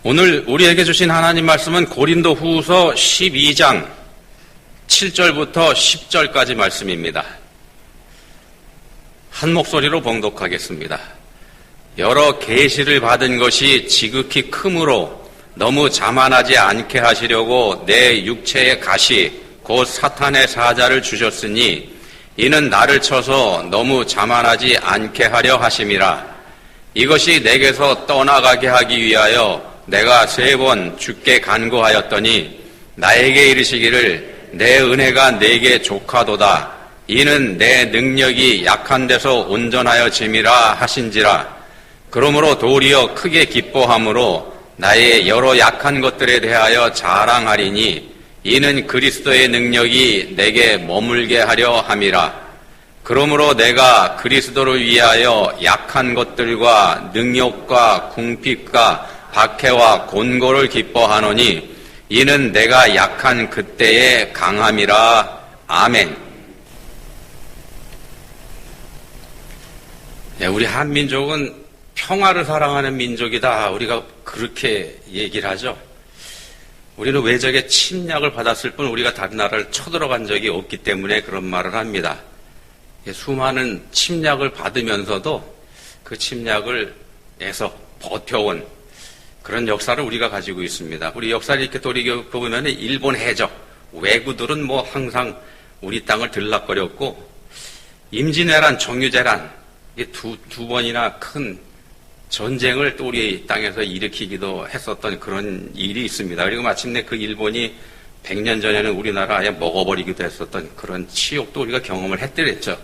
오늘 우리에게 주신 하나님 말씀은 고린도 후서 12장 7절부터 10절까지 말씀입니다. 한 목소리로 봉독하겠습니다. 여러 계시를 받은 것이 지극히 크므로 너무 자만하지 않게 하시려고 내 육체의 가시 곧 사탄의 사자를 주셨으니 이는 나를 쳐서 너무 자만하지 않게 하려 하심이라. 이것이 내게서 떠나가게 하기 위하여 내가 3번 주께 간구하였더니 나에게 이르시기를 내 은혜가 네게 족하도다. 이는 내 능력이 약한 데서 온전하여 짐이라 하신지라. 그러므로 도리어 크게 기뻐함으로 나의 여러 약한 것들에 대하여 자랑하리니 이는 그리스도의 능력이 내게 머물게 하려 함이라. 그러므로 내가 그리스도를 위하여 약한 것들과 능욕과 궁핍과 박해와 곤고를 기뻐하노니 이는 내가 약한 그때의 강함이라. 아멘. 우리 한민족은 평화를 사랑하는 민족이다. 우리가 그렇게 얘기를 하죠. 우리는 외적의 침략을 받았을 뿐 우리가 다른 나라를 쳐들어간 적이 없기 때문에 그런 말을 합니다. 수많은 침략을 받으면서도 그 침략을 내서 버텨온 그런 역사를 우리가 가지고 있습니다. 우리 역사를 이렇게 돌이켜보면 일본 해적, 왜구들은 항상 우리 땅을 들락거렸고 임진왜란, 정유재란 두 번이나 큰 전쟁을 또 우리 땅에서 일으키기도 했었던 그런 일이 있습니다. 그리고 마침내 그 일본이 100년 전에는 우리나라 아예 먹어버리기도 했었던 그런 치욕도 우리가 경험을 했더랬죠.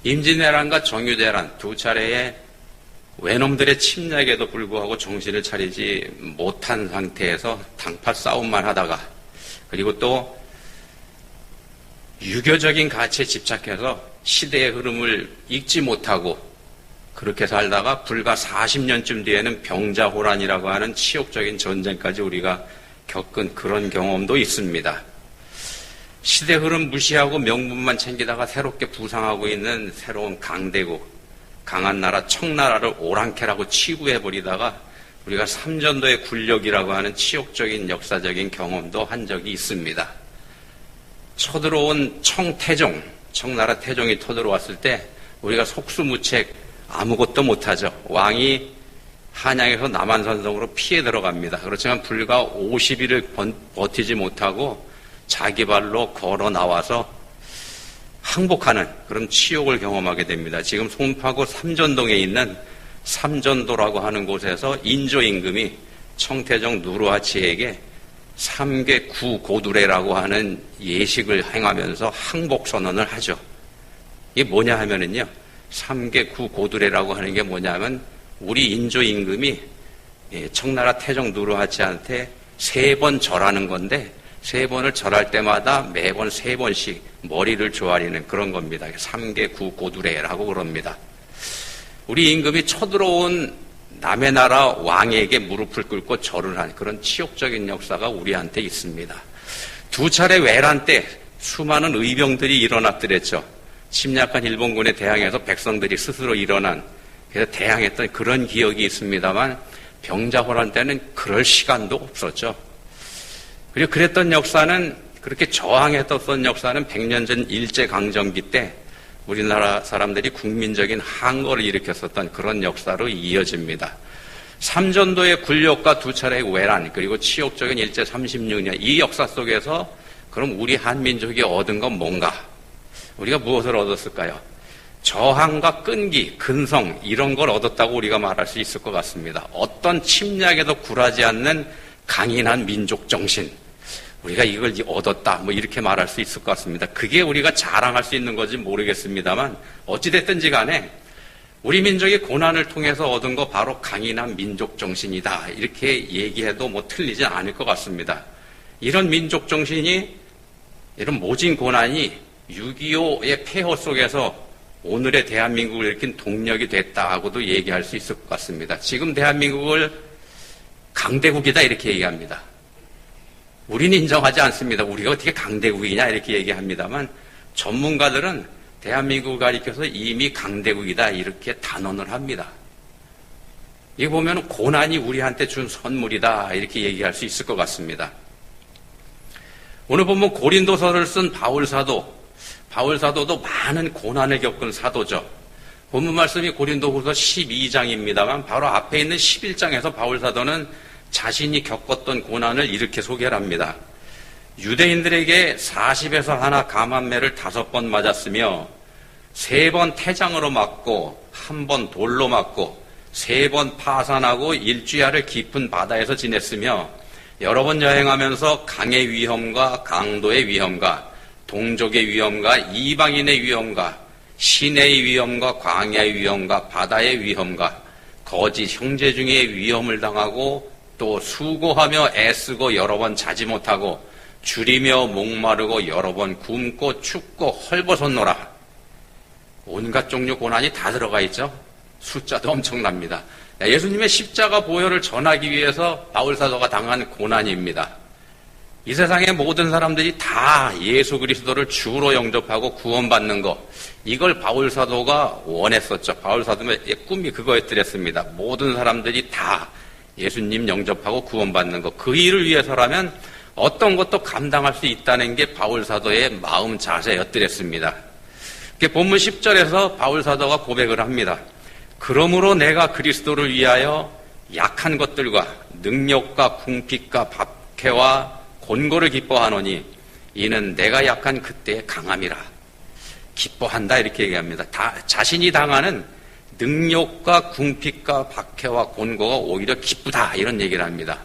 임진왜란과 정유재란 두 차례의 외놈들의 침략에도 불구하고 정신을 차리지 못한 상태에서 당파 싸움만 하다가, 그리고 또 유교적인 가치에 집착해서 시대의 흐름을 읽지 못하고 그렇게 살다가 불과 40년쯤 뒤에는 병자호란이라고 하는 치욕적인 전쟁까지 우리가 겪은 그런 경험도 있습니다. 시대 흐름 무시하고 명분만 챙기다가 새롭게 부상하고 있는 새로운 강대국, 강한 나라 청나라를 오랑캐라고 치부해버리다가 우리가 삼전도의 굴력이라고 하는 치욕적인 역사적인 경험도 한 적이 있습니다. 쳐들어온 청태종, 청나라 태종이 쳐들어왔을 때 우리가 속수무책 아무것도 못하죠. 왕이 한양에서 남한산성으로 피해 들어갑니다. 그렇지만 불과 50일을 버티지 못하고 자기 발로 걸어 나와서 항복하는 그런 치욕을 경험하게 됩니다. 지금 송파구 삼전동에 있는 삼전도라고 하는 곳에서 인조 임금이 청태종 누르하치에게 3개 구고두례라고 하는 예식을 행하면서 항복 선언을 하죠. 이게 뭐냐 하면은요, 3개 구고두례라고 하는 게 뭐냐면 우리 인조 임금이 청나라 태종 누르하치한테 3번 절하는 건데 3번을 절할 때마다 매번 3번씩 머리를 조아리는 그런 겁니다. 3개 구고두례라고 그럽니다. 우리 임금이 쳐들어온 남의 나라 왕에게 무릎을 꿇고 절을 한 그런 치욕적인 역사가 우리한테 있습니다. 두 차례 외란 때 수많은 의병들이 일어났더랬죠. 침략한 일본군에 대항해서 백성들이 스스로 일어난, 그래서 대항했던 그런 기억이 있습니다만 병자호란 때는 그럴 시간도 없었죠. 그리고 그랬던 역사는, 그렇게 저항했던 역사는 100년 전 일제강점기 때 우리나라 사람들이 국민적인 항거를 일으켰었던 그런 역사로 이어집니다. 삼전도의 굴욕과 두 차례의 외란, 그리고 치욕적인 일제 36년, 이 역사 속에서 그럼 우리 한민족이 얻은 건 뭔가? 우리가 무엇을 얻었을까요? 저항과 끈기, 근성, 이런 걸 얻었다고 우리가 말할 수 있을 것 같습니다. 어떤 침략에도 굴하지 않는 강인한 민족 정신, 우리가 이걸 얻었다, 이렇게 말할 수 있을 것 같습니다. 그게 우리가 자랑할 수 있는 건지 모르겠습니다만 어찌됐든지 간에 우리 민족의 고난을 통해서 얻은 거 바로 강인한 민족 정신이다, 이렇게 얘기해도 틀리지 않을 것 같습니다. 이런 민족 정신이, 이런 모진 고난이 6.25의 폐허 속에서 오늘의 대한민국을 일으킨 동력이 됐다고도 얘기할 수 있을 것 같습니다. 지금 대한민국을 강대국이다 이렇게 얘기합니다. 우리는 인정하지 않습니다. 우리가 어떻게 강대국이냐 이렇게 얘기합니다만 전문가들은 대한민국을 가리켜서 이미 강대국이다 이렇게 단언을 합니다. 이게 보면 고난이 우리한테 준 선물이다 이렇게 얘기할 수 있을 것 같습니다. 오늘 보면 고린도서를 쓴 바울사도도 많은 고난을 겪은 사도죠. 본문 말씀이 고린도후서 12장입니다만 바로 앞에 있는 11장에서 바울사도는 자신이 겪었던 고난을 이렇게 소개를 합니다. 유대인들에게 40에서 하나 감한매를 5번 맞았으며 3번 태장으로 맞고 1번 돌로 맞고 3번 파산하고 일주야를 깊은 바다에서 지냈으며 여러 번 여행하면서 강의 위험과 강도의 위험과 동족의 위험과 이방인의 위험과 시내의 위험과 광야의 위험과 바다의 위험과 거짓 형제 중에 위험을 당하고 또 수고하며 애쓰고 여러 번 자지 못하고 줄이며 목마르고 여러 번 굶고 춥고 헐벗었노라. 온갖 종류 고난이 다 들어가 있죠. 숫자도 엄청납니다. 예수님의 십자가 보혈을 전하기 위해서 바울사도가 당한 고난입니다. 이 세상의 모든 사람들이 다 예수 그리스도를 주로 영접하고 구원받는 것, 이걸 바울사도가 원했었죠. 바울사도의 꿈이 그거였더랬습니다. 모든 사람들이 다 예수님 영접하고 구원받는 것, 그 일을 위해서라면 어떤 것도 감당할 수 있다는 게 바울사도의 마음 자세였더랬습니다. 본문 10절에서 바울사도가 고백을 합니다. 그러므로 내가 그리스도를 위하여 약한 것들과 능력과 궁핍과 박해와 곤고를 기뻐하노니 이는 내가 약한 그때의 강함이라. 기뻐한다 이렇게 얘기합니다. 자신이 당하는 능력과 궁핍과 박해와 곤고가 오히려 기쁘다 이런 얘기를 합니다.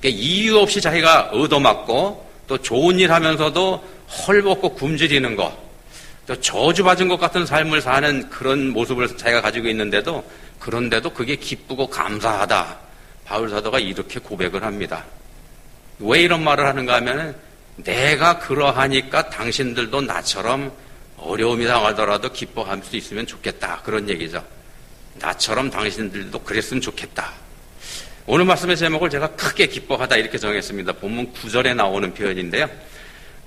그러니까 이유 없이 자기가 얻어맞고 또 좋은 일 하면서도 헐벗고 굶주리는 것, 또 저주받은 것 같은 삶을 사는 그런 모습을 자기가 가지고 있는데도 그런데도 그게 기쁘고 감사하다. 바울사도가 이렇게 고백을 합니다. 왜 이런 말을 하는가 하면 내가 그러하니까 당신들도 나처럼 어려움이 당하더라도 기뻐할 수 있으면 좋겠다. 그런 얘기죠. 나처럼 당신들도 그랬으면 좋겠다. 오늘 말씀의 제목을 제가 크게 기뻐하다 이렇게 정했습니다. 본문 9절에 나오는 표현인데요.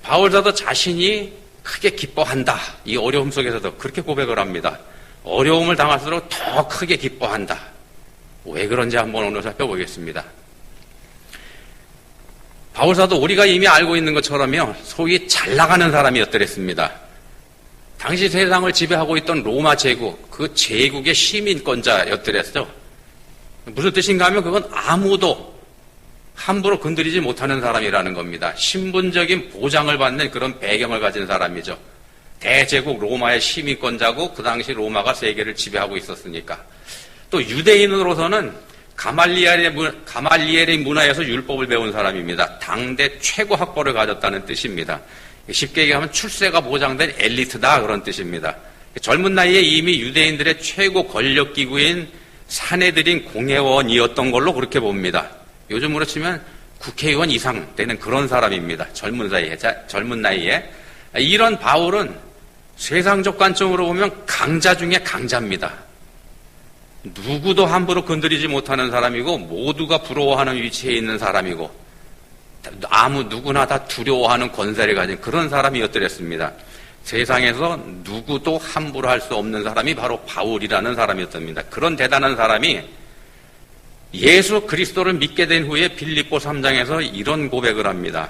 바울사도 자신이 크게 기뻐한다. 이 어려움 속에서도 그렇게 고백을 합니다. 어려움을 당할수록 더 크게 기뻐한다. 왜 그런지 한번 오늘 살펴보겠습니다. 바울사도 우리가 이미 알고 있는 것처럼요, 소위 잘 나가는 사람이었더랬습니다. 당시 세상을 지배하고 있던 로마 제국, 그 제국의 시민권자였더랬죠. 무슨 뜻인가 하면 그건 아무도 함부로 건드리지 못하는 사람이라는 겁니다. 신분적인 보장을 받는 그런 배경을 가진 사람이죠. 대제국 로마의 시민권자고 그 당시 로마가 세계를 지배하고 있었으니까. 또 유대인으로서는 가말리엘의 문화에서 율법을 배운 사람입니다. 당대 최고 학벌을 가졌다는 뜻입니다. 쉽게 얘기하면 출세가 보장된 엘리트다 그런 뜻입니다. 젊은 나이에 이미 유대인들의 최고 권력기구인 사내들인 공회원이었던 걸로 그렇게 봅니다. 요즘으로 치면 국회의원 이상 되는 그런 사람입니다. 젊은 나이에. 이런 바울은 세상적 관점으로 보면 강자 중에 강자입니다. 누구도 함부로 건드리지 못하는 사람이고 모두가 부러워하는 위치에 있는 사람이고 누구나 다 두려워하는 권세를 가진 그런 사람이었더랬습니다. 세상에서 누구도 함부로 할 수 없는 사람이 바로 바울이라는 사람이었습니다. 그런 대단한 사람이 예수 그리스도를 믿게 된 후에 빌립보 3장에서 이런 고백을 합니다.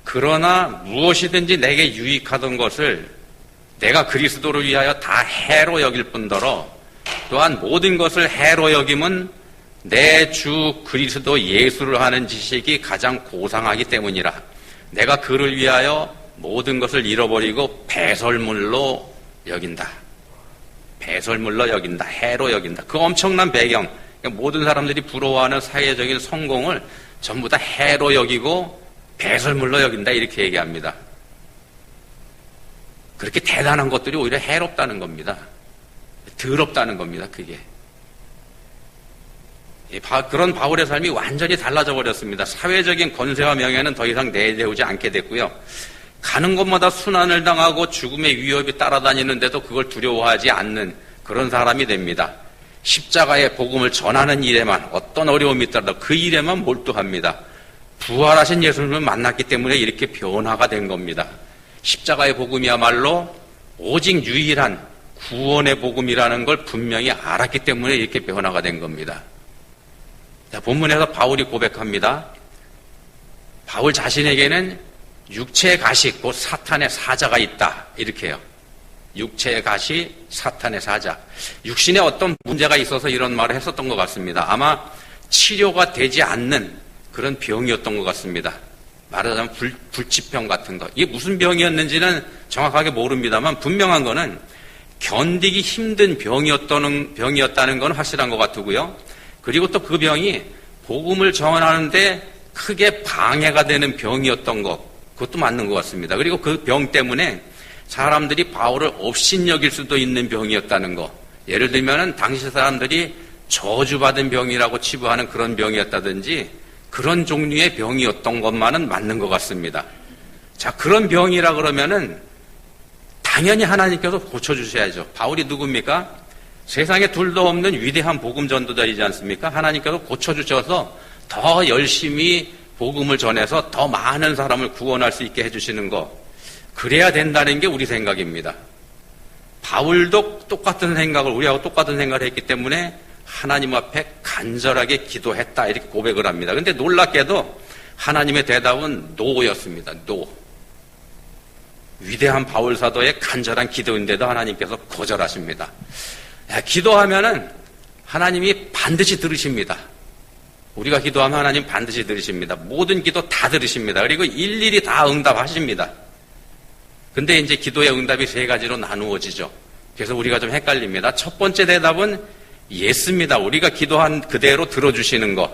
그러나 무엇이든지 내게 유익하던 것을 내가 그리스도를 위하여 다 해로 여길 뿐더러 또한 모든 것을 해로 여김은 내 주 그리스도 예수를 하는 지식이 가장 고상하기 때문이라. 내가 그를 위하여 모든 것을 잃어버리고 배설물로 여긴다. 배설물로 여긴다. 해로 여긴다. 그 엄청난 배경, 모든 사람들이 부러워하는 사회적인 성공을 전부 다 해로 여기고 배설물로 여긴다 이렇게 얘기합니다. 그렇게 대단한 것들이 오히려 해롭다는 겁니다. 더럽다는 겁니다. 그게. 그런 바울의 삶이 완전히 달라져 버렸습니다. 사회적인 권세와 명예는 더 이상 내세우지 않게 됐고요. 가는 곳마다 순환을 당하고 죽음의 위협이 따라다니는데도 그걸 두려워하지 않는 그런 사람이 됩니다. 십자가의 복음을 전하는 일에만 어떤 어려움이 있더라도 그 일에만 몰두합니다. 부활하신 예수님을 만났기 때문에 이렇게 변화가 된 겁니다. 십자가의 복음이야말로 오직 유일한 구원의 복음이라는 걸 분명히 알았기 때문에 이렇게 변화가 된 겁니다. 자, 본문에서 바울이 고백합니다. 바울 자신에게는 육체의 가시, 곧 사탄의 사자가 있다. 이렇게 해요. 육체의 가시, 사탄의 사자. 육신에 어떤 문제가 있어서 이런 말을 했었던 것 같습니다. 아마 치료가 되지 않는 그런 병이었던 것 같습니다. 말하자면 불치병 같은 거. 이게 무슨 병이었는지는 정확하게 모릅니다만 분명한 거는 견디기 힘든 병이었다는 건 확실한 것 같고요. 그리고 또 그 병이 복음을 전하는데 크게 방해가 되는 병이었던 것, 그것도 맞는 것 같습니다. 그리고 그 병 때문에 사람들이 바울을 업신여길 수도 있는 병이었다는 거. 예를 들면은 당시 사람들이 저주받은 병이라고 치부하는 그런 병이었다든지 그런 종류의 병이었던 것만은 맞는 것 같습니다. 자, 그런 병이라 그러면은 당연히 하나님께서 고쳐주셔야죠. 바울이 누굽니까? 세상에 둘도 없는 위대한 복음 전도자이지 않습니까? 하나님께서 고쳐주셔서 더 열심히 복음을 전해서 더 많은 사람을 구원할 수 있게 해주시는 거. 그래야 된다는 게 우리 생각입니다. 바울도 똑같은 생각을, 우리하고 똑같은 생각을 했기 때문에 하나님 앞에 간절하게 기도했다. 이렇게 고백을 합니다. 그런데 놀랍게도 하나님의 대답은 노였습니다. 노. 위대한 바울 사도의 간절한 기도인데도 하나님께서 거절하십니다. 기도하면은 하나님이 반드시 들으십니다. 우리가 기도하면 하나님 반드시 들으십니다. 모든 기도 다 들으십니다. 그리고 일일이 다 응답하십니다. 근데 이제 기도의 응답이 세 가지로 나누어지죠. 그래서 우리가 좀 헷갈립니다. 첫 번째 대답은 예스입니다. 우리가 기도한 그대로 들어주시는 것.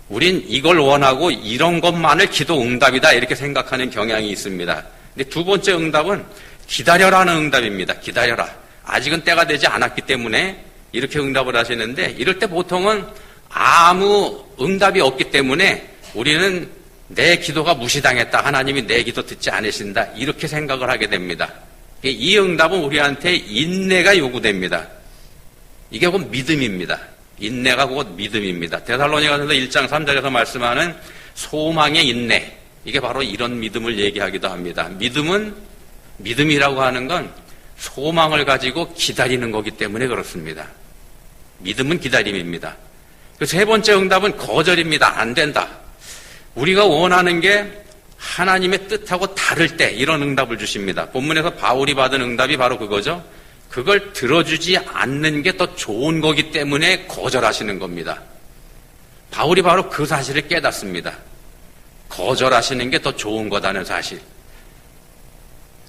우린 이걸 원하고 이런 것만을 기도 응답이다. 이렇게 생각하는 경향이 있습니다. 근데 두 번째 응답은 기다려라는 응답입니다. 기다려라. 아직은 때가 되지 않았기 때문에 이렇게 응답을 하시는데 이럴 때 보통은 아무 응답이 없기 때문에 우리는 내 기도가 무시당했다. 하나님이 내 기도 듣지 않으신다. 이렇게 생각을 하게 됩니다. 이 응답은 우리한테 인내가 요구됩니다. 이게 곧 믿음입니다. 인내가 곧 믿음입니다. 데살로니가서서 1장 3절에서 말씀하는 소망의 인내. 이게 바로 이런 믿음을 얘기하기도 합니다. 믿음이라고 하는 건 소망을 가지고 기다리는 거기 때문에 그렇습니다. 믿음은 기다림입니다. 그 세 번째 응답은 거절입니다. 안 된다. 우리가 원하는 게 하나님의 뜻하고 다를 때 이런 응답을 주십니다. 본문에서 바울이 받은 응답이 바로 그거죠. 그걸 들어주지 않는 게 더 좋은 거기 때문에 거절하시는 겁니다. 바울이 바로 그 사실을 깨닫습니다. 거절하시는 게 더 좋은 거다는 사실.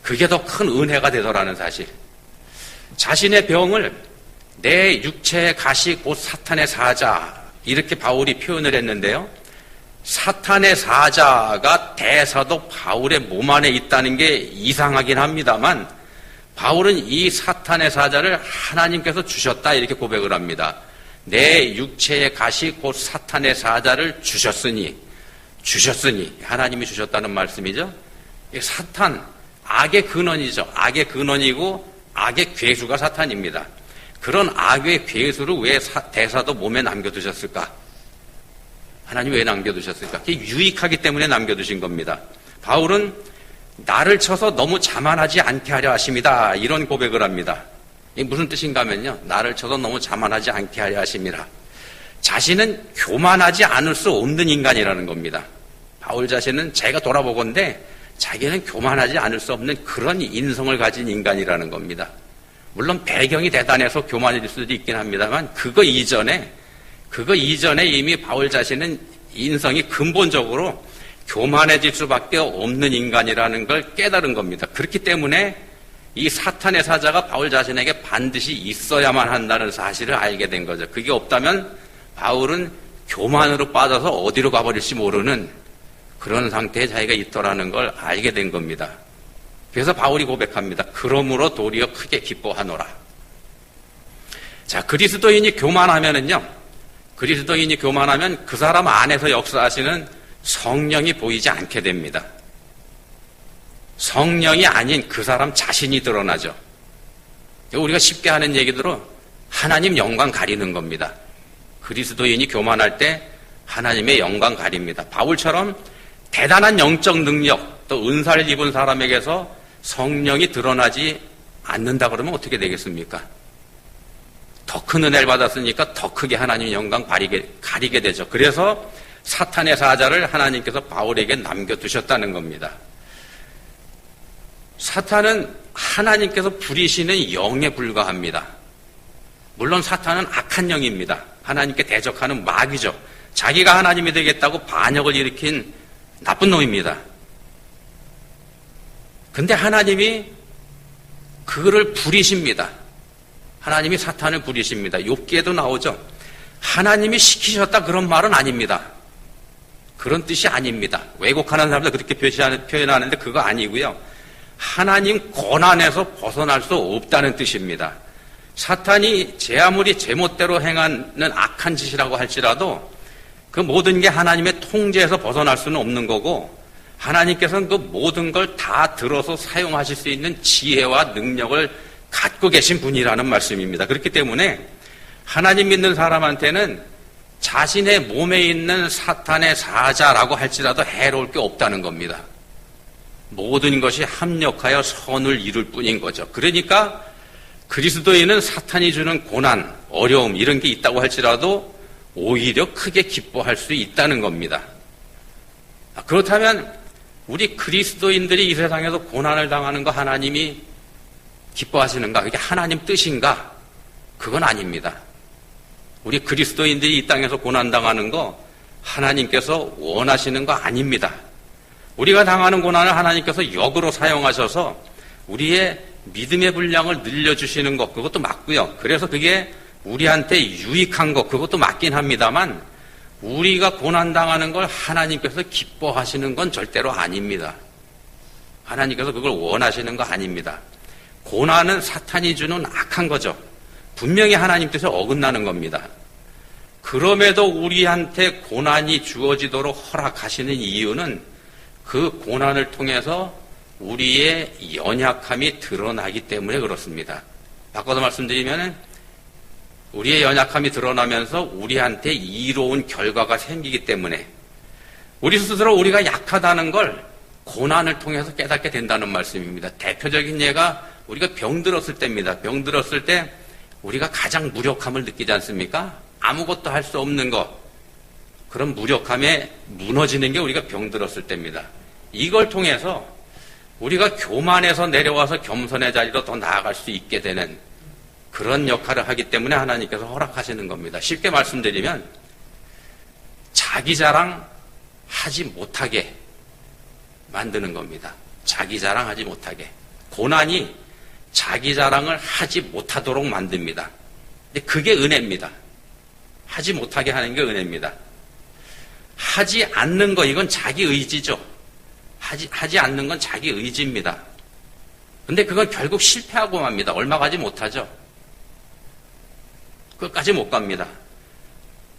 그게 더 큰 은혜가 되더라는 사실. 자신의 병을 내 육체의 가시 곧 사탄의 사자 이렇게 바울이 표현을 했는데요. 사탄의 사자가 대사도 바울의 몸 안에 있다는 게 이상하긴 합니다만 바울은 이 사탄의 사자를 하나님께서 주셨다 이렇게 고백을 합니다. 내 육체의 가시 곧 사탄의 사자를 주셨으니 하나님이 주셨다는 말씀이죠. 사탄, 악의 근원이죠. 악의 근원이고 악의 괴수가 사탄입니다. 그런 악의 괴수를 왜 대사도 몸에 남겨두셨을까? 하나님 왜 남겨두셨을까? 그게 유익하기 때문에 남겨두신 겁니다. 바울은 나를 쳐서 너무 자만하지 않게 하려 하심이다. 이런 고백을 합니다. 이게 무슨 뜻인가 하면요. 나를 쳐서 너무 자만하지 않게 하려 하심이라. 자신은 교만하지 않을 수 없는 인간이라는 겁니다. 바울 자신은 제가 돌아보건대 자기는 교만하지 않을 수 없는 그런 인성을 가진 인간이라는 겁니다. 물론 배경이 대단해서 교만일 수도 있긴 합니다만 그거 이전에 이미 바울 자신은 인성이 근본적으로 교만해질 수밖에 없는 인간이라는 걸 깨달은 겁니다. 그렇기 때문에 이 사탄의 사자가 바울 자신에게 반드시 있어야만 한다는 사실을 알게 된 거죠. 그게 없다면 바울은 교만으로 빠져서 어디로 가버릴지 모르는 그런 상태에 자기가 있더라는 걸 알게 된 겁니다. 그래서 바울이 고백합니다. 그러므로 도리어 크게 기뻐하노라. 자, 그리스도인이 교만하면 그 사람 안에서 역사하시는 성령이 보이지 않게 됩니다. 성령이 아닌 그 사람 자신이 드러나죠. 우리가 쉽게 하는 얘기대로 하나님 영광 가리는 겁니다. 그리스도인이 교만할 때 하나님의 영광 가립니다. 바울처럼 대단한 영적 능력 또 은사를 입은 사람에게서 성령이 드러나지 않는다 그러면 어떻게 되겠습니까? 더 큰 은혜를 받았으니까 더 크게 하나님의 영광 가리게 되죠. 그래서 사탄의 사자를 하나님께서 바울에게 남겨두셨다는 겁니다. 사탄은 하나님께서 부리시는 영에 불과합니다. 물론 사탄은 악한 영입니다. 하나님께 대적하는 마귀죠. 자기가 하나님이 되겠다고 반역을 일으킨 나쁜 놈입니다. 근데 하나님이 그를 부리십니다. 하나님이 사탄을 부리십니다. 욥기에도 나오죠. 하나님이 시키셨다 그런 말은 아닙니다. 그런 뜻이 아닙니다. 왜곡하는 사람들 그렇게 표현하는데 그거 아니고요. 하나님 권한에서 벗어날 수 없다는 뜻입니다. 사탄이 아무리 제멋대로 행하는 악한 짓이라고 할지라도 그 모든 게 하나님의 통제에서 벗어날 수는 없는 거고, 하나님께서는 그 모든 걸 다 들어서 사용하실 수 있는 지혜와 능력을 갖고 계신 분이라는 말씀입니다. 그렇기 때문에 하나님 믿는 사람한테는 자신의 몸에 있는 사탄의 사자라고 할지라도 해로울 게 없다는 겁니다. 모든 것이 합력하여 선을 이룰 뿐인 거죠. 그러니까 그리스도인은 사탄이 주는 고난, 어려움 이런 게 있다고 할지라도 오히려 크게 기뻐할 수 있다는 겁니다. 그렇다면 우리 그리스도인들이 이 세상에서 고난을 당하는 거 하나님이 기뻐하시는가? 그게 하나님 뜻인가? 그건 아닙니다. 우리 그리스도인들이 이 땅에서 고난당하는 거 하나님께서 원하시는 거 아닙니다. 우리가 당하는 고난을 하나님께서 역으로 사용하셔서 우리의 믿음의 분량을 늘려주시는 것, 그것도 맞고요. 그래서 그게 우리한테 유익한 것, 그것도 맞긴 합니다만 우리가 고난당하는 걸 하나님께서 기뻐하시는 건 절대로 아닙니다. 하나님께서 그걸 원하시는 거 아닙니다. 고난은 사탄이 주는 악한 거죠. 분명히 하나님 뜻에 어긋나는 겁니다. 그럼에도 우리한테 고난이 주어지도록 허락하시는 이유는 그 고난을 통해서 우리의 연약함이 드러나기 때문에 그렇습니다. 바꿔서 말씀드리면 우리의 연약함이 드러나면서 우리한테 이로운 결과가 생기기 때문에 우리 스스로 우리가 약하다는 걸 고난을 통해서 깨닫게 된다는 말씀입니다. 대표적인 예가 우리가 병들었을 때입니다. 병들었을 때 우리가 가장 무력함을 느끼지 않습니까? 아무것도 할 수 없는 것, 그런 무력함에 무너지는 게 우리가 병들었을 때입니다. 이걸 통해서 우리가 교만에서 내려와서 겸손의 자리로 더 나아갈 수 있게 되는 그런 역할을 하기 때문에 하나님께서 허락하시는 겁니다. 쉽게 말씀드리면 자기 자랑 하지 못하게 만드는 겁니다. 자기 자랑 하지 못하게. 고난이 자기 자랑을 하지 못하도록 만듭니다. 근데 그게 은혜입니다. 하지 못하게 하는 게 은혜입니다. 하지 않는 거, 이건 자기 의지죠. 하지 않는 건 자기 의지입니다. 근데 그건 결국 실패하고 맙니다. 얼마 가지 못하죠. 끝까지 못 갑니다.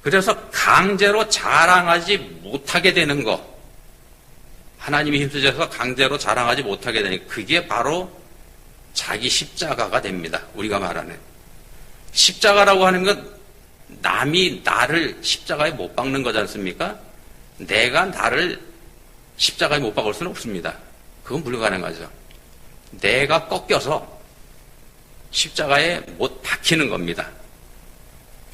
그래서 강제로 자랑하지 못하게 되는 거, 하나님이 힘쓰셔서 강제로 자랑하지 못하게 되는 그게 바로 자기 십자가가 됩니다. 우리가 말하는 십자가라고 하는 건 남이 나를 십자가에 못 박는 거지 않습니까? 내가 나를 십자가에 못 박을 수는 없습니다. 그건 불가능하죠. 내가 꺾여서 십자가에 못 박히는 겁니다.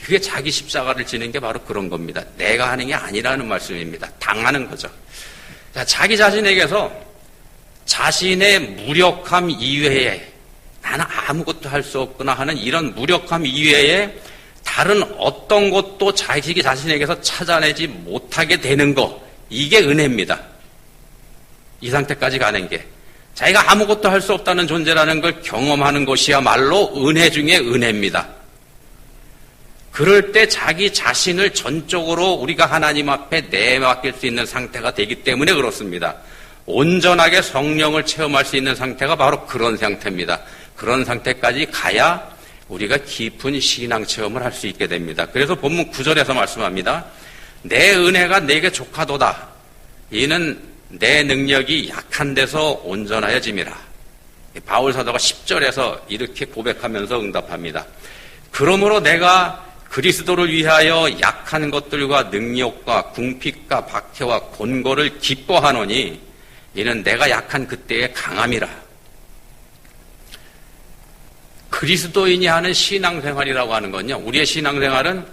그게 자기 십자가를 지는 게 바로 그런 겁니다. 내가 하는 게 아니라는 말씀입니다. 당하는 거죠. 자, 자기 자신에게서 자신의 무력함 이외에 나는 아무것도 할 수 없구나 하는 이런 무력함 이외에 다른 어떤 것도 자기 자신에게서 찾아내지 못하게 되는 거, 이게 은혜입니다. 이 상태까지 가는 게 자기가 아무것도 할 수 없다는 존재라는 걸 경험하는 것이야말로 은혜 중에 은혜입니다. 그럴 때 자기 자신을 전적으로 우리가 하나님 앞에 내맡길 수 있는 상태가 되기 때문에 그렇습니다. 온전하게 성령을 체험할 수 있는 상태가 바로 그런 상태입니다. 그런 상태까지 가야 우리가 깊은 신앙 체험을 할 수 있게 됩니다. 그래서 본문 9절에서 말씀합니다. 내 은혜가 내게 족하도다. 이는 내 능력이 약한 데서 온전하여짐이라. 바울 사도가 10절에서 이렇게 고백하면서 응답합니다. 그러므로 내가 그리스도를 위하여 약한 것들과 능력과 궁핍과 박해와 곤고를 기뻐하노니 이는 내가 약한 그때의 강함이라. 그리스도인이 하는 신앙생활이라고 하는 건요, 우리의 신앙생활은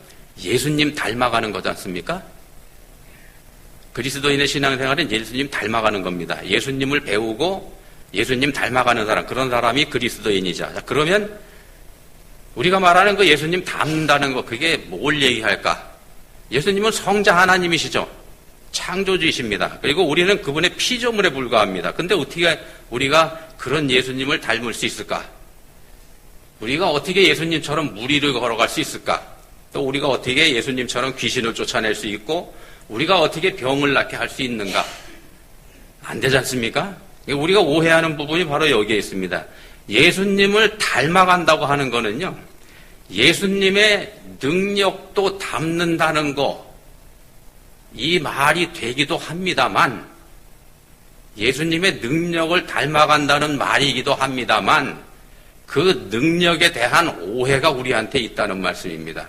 예수님 닮아가는 거지 않습니까? 그리스도인의 신앙생활은 예수님 닮아가는 겁니다. 예수님을 배우고 예수님 닮아가는 사람, 그런 사람이 그리스도인이죠. 자, 그러면 우리가 말하는 그 예수님 닮는다는 거, 그게 뭘 얘기할까? 예수님은 성자 하나님이시죠. 창조주이십니다. 그리고 우리는 그분의 피조물에 불과합니다. 근데 어떻게 우리가 그런 예수님을 닮을 수 있을까? 우리가 어떻게 예수님처럼 무리를 걸어갈 수 있을까? 또 우리가 어떻게 예수님처럼 귀신을 쫓아낼 수 있고 우리가 어떻게 병을 낫게 할 수 있는가? 안 되지 않습니까? 우리가 오해하는 부분이 바로 여기에 있습니다. 예수님을 닮아간다고 하는 거는요, 예수님의 능력도 담는다는 거, 이 말이 되기도 합니다만, 예수님의 능력을 닮아간다는 말이기도 합니다만, 그 능력에 대한 오해가 우리한테 있다는 말씀입니다.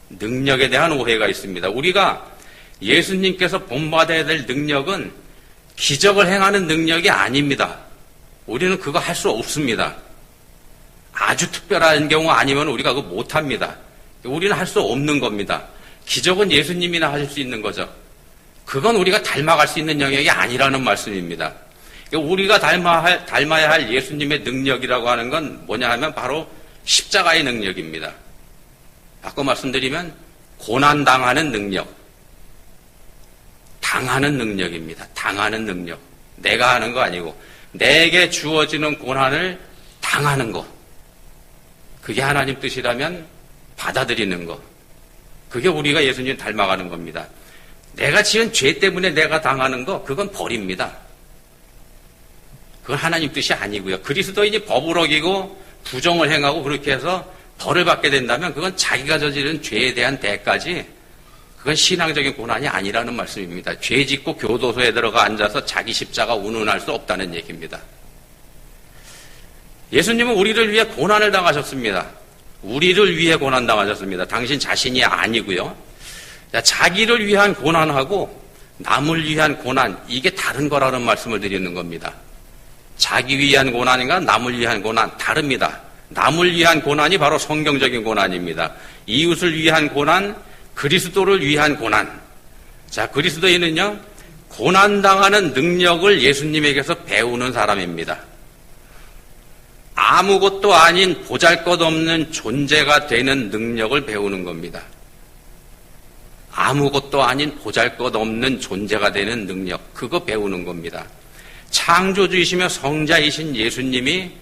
능력에 대한 오해가 있습니다. 우리가 예수님께서 본받아야 될 능력은 기적을 행하는 능력이 아닙니다. 우리는 그거 할 수 없습니다. 아주 특별한 경우 아니면 우리가 그거 못합니다. 우리는 할 수 없는 겁니다. 기적은 예수님이나 하실 수 있는 거죠. 그건 우리가 닮아갈 수 있는 영역이 아니라는 말씀입니다. 우리가 닮아야 할 예수님의 능력이라고 하는 건 뭐냐 하면 바로 십자가의 능력입니다. 바꿔 말씀드리면 고난당하는 능력, 당하는 능력입니다. 당하는 능력. 내가 하는 거 아니고 내게 주어지는 고난을 당하는 거. 그게 하나님 뜻이라면 받아들이는 거. 그게 우리가 예수님 닮아가는 겁니다. 내가 지은 죄 때문에 내가 당하는 거, 그건 벌입니다. 그건 하나님 뜻이 아니고요. 그리스도인이 법을 어기고 부정을 행하고 그렇게 해서 벌을 받게 된다면 그건 자기가 저지른 죄에 대한 대가지, 그건 신앙적인 고난이 아니라는 말씀입니다. 죄 짓고 교도소에 들어가 앉아서 자기 십자가 운운할 수 없다는 얘기입니다. 예수님은 우리를 위해 고난을 당하셨습니다. 우리를 위해 고난 당하셨습니다. 당신 자신이 아니고요. 자기를 위한 고난하고 남을 위한 고난, 이게 다른 거라는 말씀을 드리는 겁니다. 자기 위한 고난인가 남을 위한 고난 다릅니다. 남을 위한 고난이 바로 성경적인 고난입니다. 이웃을 위한 고난, 그리스도를 위한 고난. 자, 그리스도인은요, 고난당하는 능력을 예수님에게서 배우는 사람입니다. 아무것도 아닌 보잘것없는 존재가 되는 능력을 배우는 겁니다. 아무것도 아닌 보잘것없는 존재가 되는 능력, 그거 배우는 겁니다. 창조주이시며 성자이신 예수님이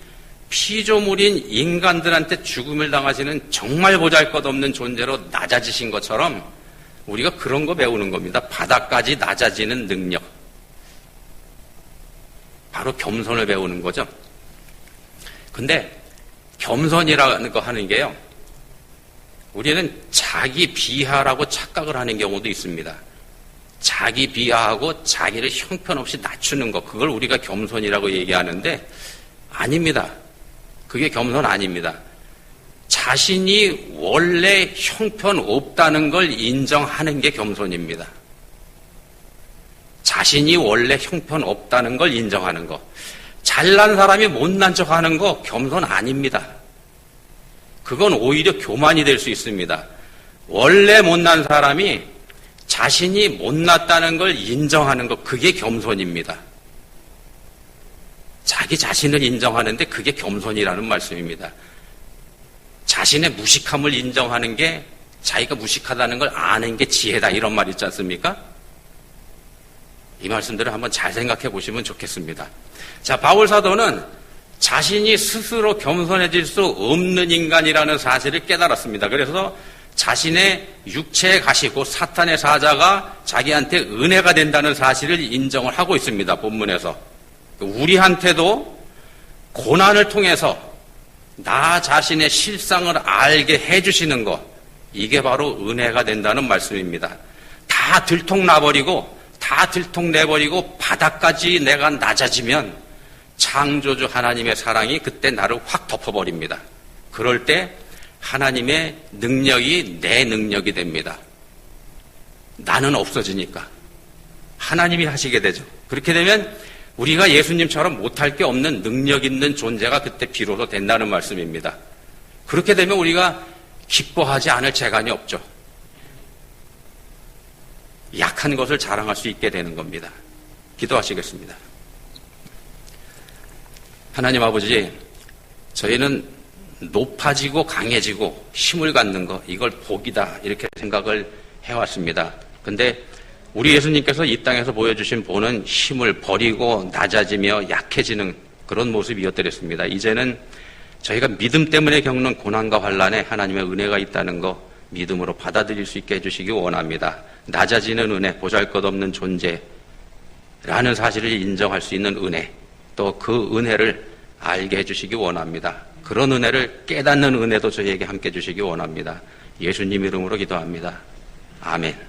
피조물인 인간들한테 죽음을 당하시는 정말 보잘것없는 존재로 낮아지신 것처럼 우리가 그런 거 배우는 겁니다. 바닥까지 낮아지는 능력. 바로 겸손을 배우는 거죠. 근데 겸손이라는 거 하는 게요, 우리는 자기 비하라고 착각을 하는 경우도 있습니다. 자기 비하하고 자기를 형편없이 낮추는 것, 그걸 우리가 겸손이라고 얘기하는데 아닙니다. 그게 겸손 아닙니다. 자신이 원래 형편없다는 걸 인정하는 게 겸손입니다. 자신이 원래 형편없다는 걸 인정하는 거. 잘난 사람이 못난 척하는 거 겸손 아닙니다. 그건 오히려 교만이 될 수 있습니다. 원래 못난 사람이 자신이 못났다는 걸 인정하는 것, 그게 겸손입니다. 자기 자신을 인정하는데 그게 겸손이라는 말씀입니다. 자신의 무식함을 인정하는 게, 자기가 무식하다는 걸 아는 게 지혜다, 이런 말 있지 않습니까? 이 말씀들을 한번 잘 생각해 보시면 좋겠습니다. 자, 바울 사도는 자신이 스스로 겸손해질 수 없는 인간이라는 사실을 깨달았습니다. 그래서 자신의 육체에 가시고 사탄의 사자가 자기한테 은혜가 된다는 사실을 인정을 하고 있습니다. 본문에서. 우리한테도 고난을 통해서 나 자신의 실상을 알게 해주시는 것, 이게 바로 은혜가 된다는 말씀입니다. 다 들통나버리고 다 들통내버리고 바닥까지 내가 낮아지면 창조주 하나님의 사랑이 그때 나를 확 덮어버립니다. 그럴 때 하나님의 능력이 내 능력이 됩니다. 나는 없어지니까 하나님이 하시게 되죠. 그렇게 되면 우리가 예수님처럼 못할 게 없는 능력 있는 존재가 그때 비로소 된다는 말씀입니다. 그렇게 되면 우리가 기뻐하지 않을 재간이 없죠. 약한 것을 자랑할 수 있게 되는 겁니다. 기도하시겠습니다. 하나님 아버지, 저희는 높아지고 강해지고 힘을 갖는 것, 이걸 복이다 이렇게 생각을 해왔습니다. 근데 우리 예수님께서 이 땅에서 보여주신 본은 힘을 버리고 낮아지며 약해지는 그런 모습이었더랬습니다. 이제는 저희가 믿음 때문에 겪는 고난과 환난에 하나님의 은혜가 있다는 거 믿음으로 받아들일 수 있게 해주시기 원합니다. 낮아지는 은혜, 보잘것없는 존재라는 사실을 인정할 수 있는 은혜, 또 그 은혜를 알게 해주시기 원합니다. 그런 은혜를 깨닫는 은혜도 저희에게 함께 주시기 원합니다. 예수님 이름으로 기도합니다. 아멘.